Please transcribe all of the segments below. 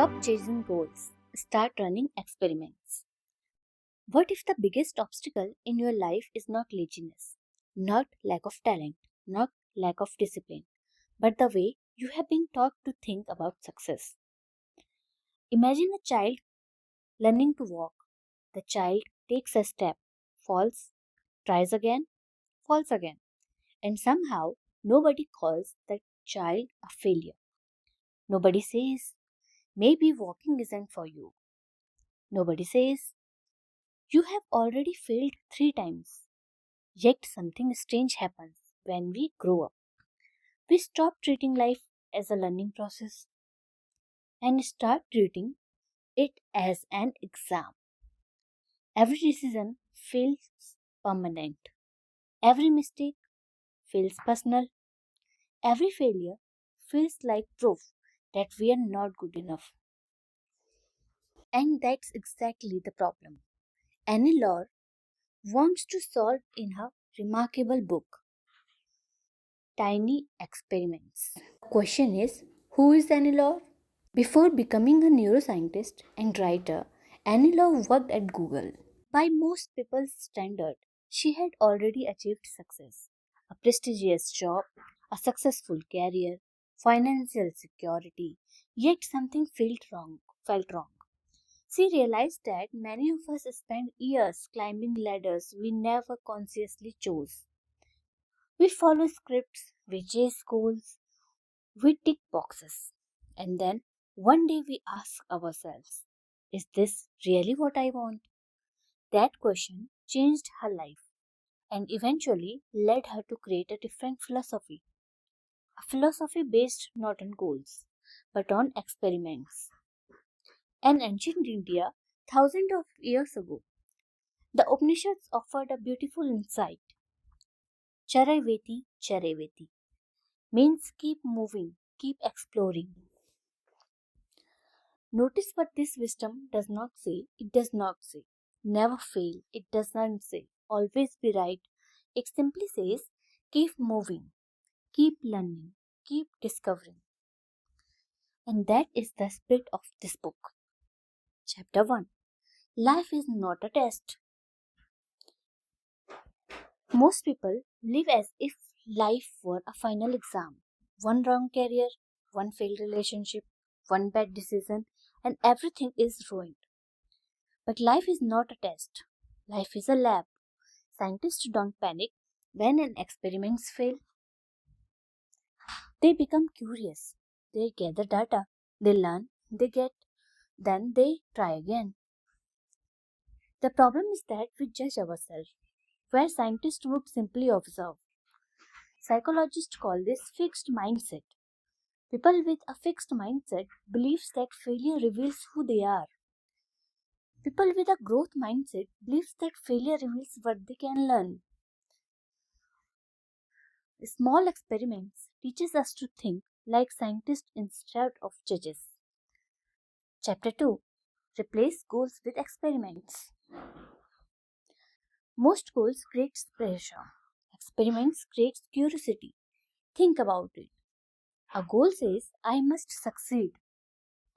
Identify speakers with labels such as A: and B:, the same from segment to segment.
A: Stop chasing goals. Start running experiments. What if the biggest obstacle in your life is not laziness, not lack of talent, not lack of discipline, but the way you have been taught to think about success? Imagine a child learning to walk. The child takes a step, falls, tries again, falls again, and somehow nobody calls that child a failure. Nobody says, maybe walking isn't for you. Nobody says, you have already failed 3 times. Yet something strange happens when we grow up. We stop treating life as a learning process and start treating it as an exam. Every decision feels permanent. Every mistake feels personal. Every failure feels like proof that we are not good enough. And that's exactly the problem Anne-Laure wants to solve in her remarkable book, Tiny Experiments. The question is, who is Anne-Laure? Before becoming a neuroscientist and writer, Anne-Laure worked at Google. By most people's standard, she had already achieved success, a prestigious job, a successful career, financial security, yet something felt wrong. She realized that many of us spend years climbing ladders we never consciously chose. We follow scripts, we chase goals, we tick boxes, and then one day we ask ourselves, is this really what I want? That question changed her life and eventually led her to create a different philosophy. A philosophy based not on goals, but on experiments. In ancient India, thousands of years ago, the Upanishads offered a beautiful insight. Charayveti, Charayveti means keep moving, keep exploring. Notice what this wisdom does not say. It does not say, never fail. It does not say, always be right. It simply says, keep moving, keep learning, keep discovering. And that is the spirit of this book. Chapter 1. Life is not a test. Most people live as if life were a final exam. One wrong career, one failed relationship, one bad decision, and everything is ruined. But life is not a test. Life is a lab. Scientists don't panic when an experiments fail. They become curious. They gather data. They learn. They get. Then they try again. The problem is that we judge ourselves, where scientists would simply observe. Psychologists call this fixed mindset. People with a fixed mindset believes that failure reveals who they are. People with a growth mindset believes that failure reveals what they can learn. Small experiments teaches us to think like scientists instead of judges. Chapter 2. Replace goals with experiments. Most goals create pressure. Experiments create curiosity. Think about it. A goal says, I must succeed.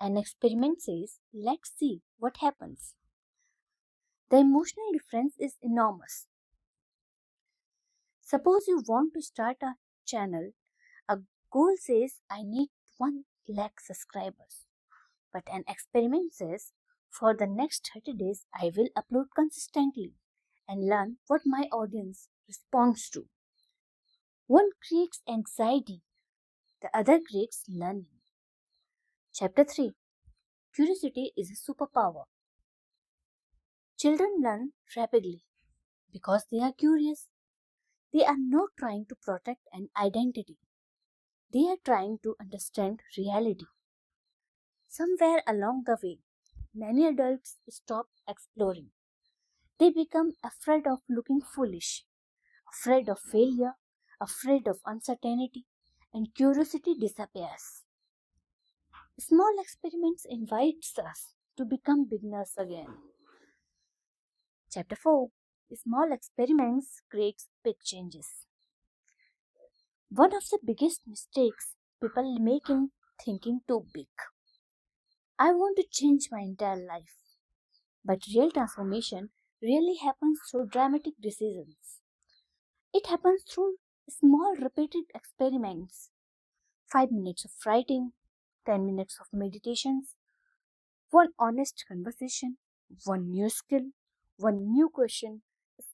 A: An experiment says, let's see what happens. The emotional difference is enormous. Suppose you want to start a channel. A goal says, I need 1 lakh subscribers. But an experiment says, for the next 30 days, I will upload consistently and learn what my audience responds to. One creates anxiety, the other creates learning. Chapter 3. Curiosity is a superpower. Children learn rapidly because they are curious. They are not trying to protect an identity. They are trying to understand reality. Somewhere along the way, many adults stop exploring. They become afraid of looking foolish, afraid of failure, afraid of uncertainty, and curiosity disappears. Small experiments invites us to become beginners again. Chapter 4. Small experiments creates big changes. One of the biggest mistakes people make in thinking too big. I want to change my entire life. But real transformation really happens through dramatic decisions. It happens through small repeated experiments. 5 minutes of writing, 10 minutes of meditations, one honest conversation, one new skill, one new question,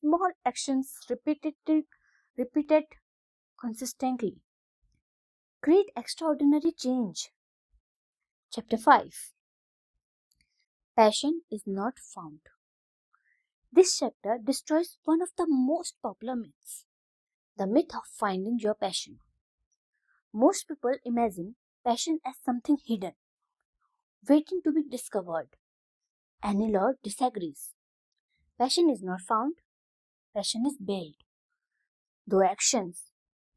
A: small actions repeated consistently. Create extraordinary change. Chapter 5. Passion is not found. This chapter destroys one of the most popular myths, the myth of finding your passion. Most people imagine passion as something hidden, waiting to be discovered. Anne-Laure disagrees. Passion is not found, passion is built. Through actions,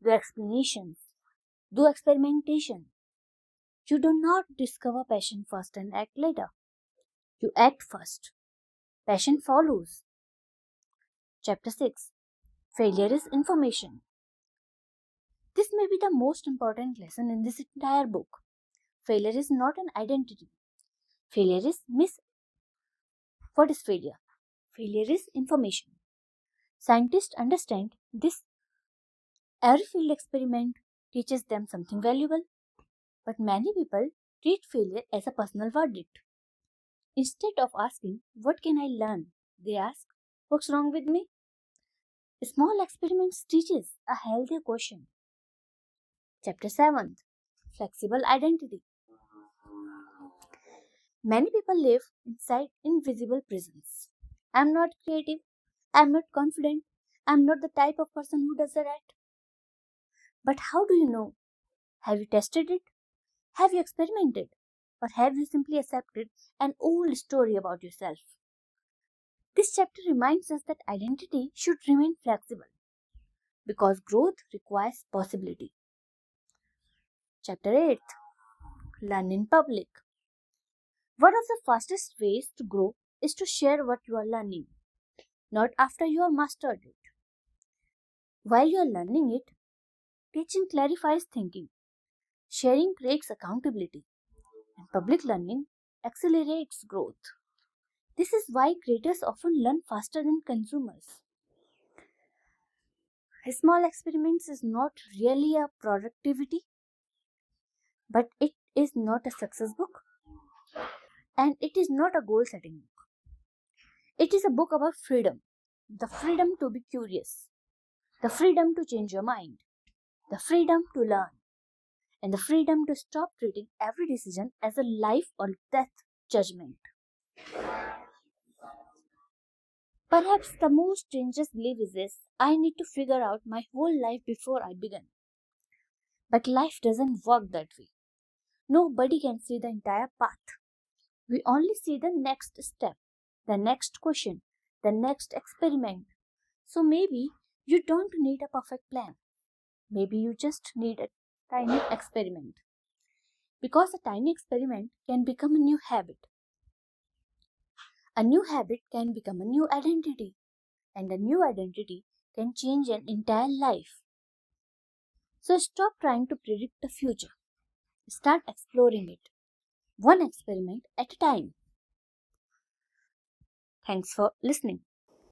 A: through explanations, through experimentation. You do not discover passion first and act later. You act first. Passion follows. Chapter 6. Failure is information. This may be the most important lesson in this entire book. Failure is not an identity. Failure is What is failure? Failure is information. Scientists understand this. Every field experiment teaches them something valuable. But many people treat failure as a personal verdict. Instead of asking, what can I learn? They ask, what's wrong with me? Small experiments teaches a healthier question. Chapter 7. Flexible identity. Many people live inside invisible prisons. I'm not creative. I'm not confident. I'm not the type of person who does that. But how do you know? Have you tested it? Have you experimented? Or have you simply accepted an old story about yourself? This chapter reminds us that identity should remain flexible because growth requires possibility. Chapter 8. Learn in public. One of the fastest ways to grow is to share what you are learning, not after you have mastered it. While you are learning it, teaching clarifies thinking, sharing creates accountability, and public learning accelerates growth. This is why creators often learn faster than consumers. Small experiments is not really a productivity, but it is not a success book and it is not a goal setting book. It is a book about freedom, the freedom to be curious, the freedom to change your mind, the freedom to learn, and the freedom to stop treating every decision as a life or death judgment. Perhaps the most dangerous belief is this: I need to figure out my whole life before I begin. But life doesn't work that way. Nobody can see the entire path. We only see the next step, the next question, the next experiment. So maybe you don't need a perfect plan. Maybe you just need a tiny experiment. Because a tiny experiment can become a new habit. A new habit can become a new identity. And a new identity can change an entire life. So stop trying to predict the future. Start exploring it. One experiment at a time. Thanks for listening.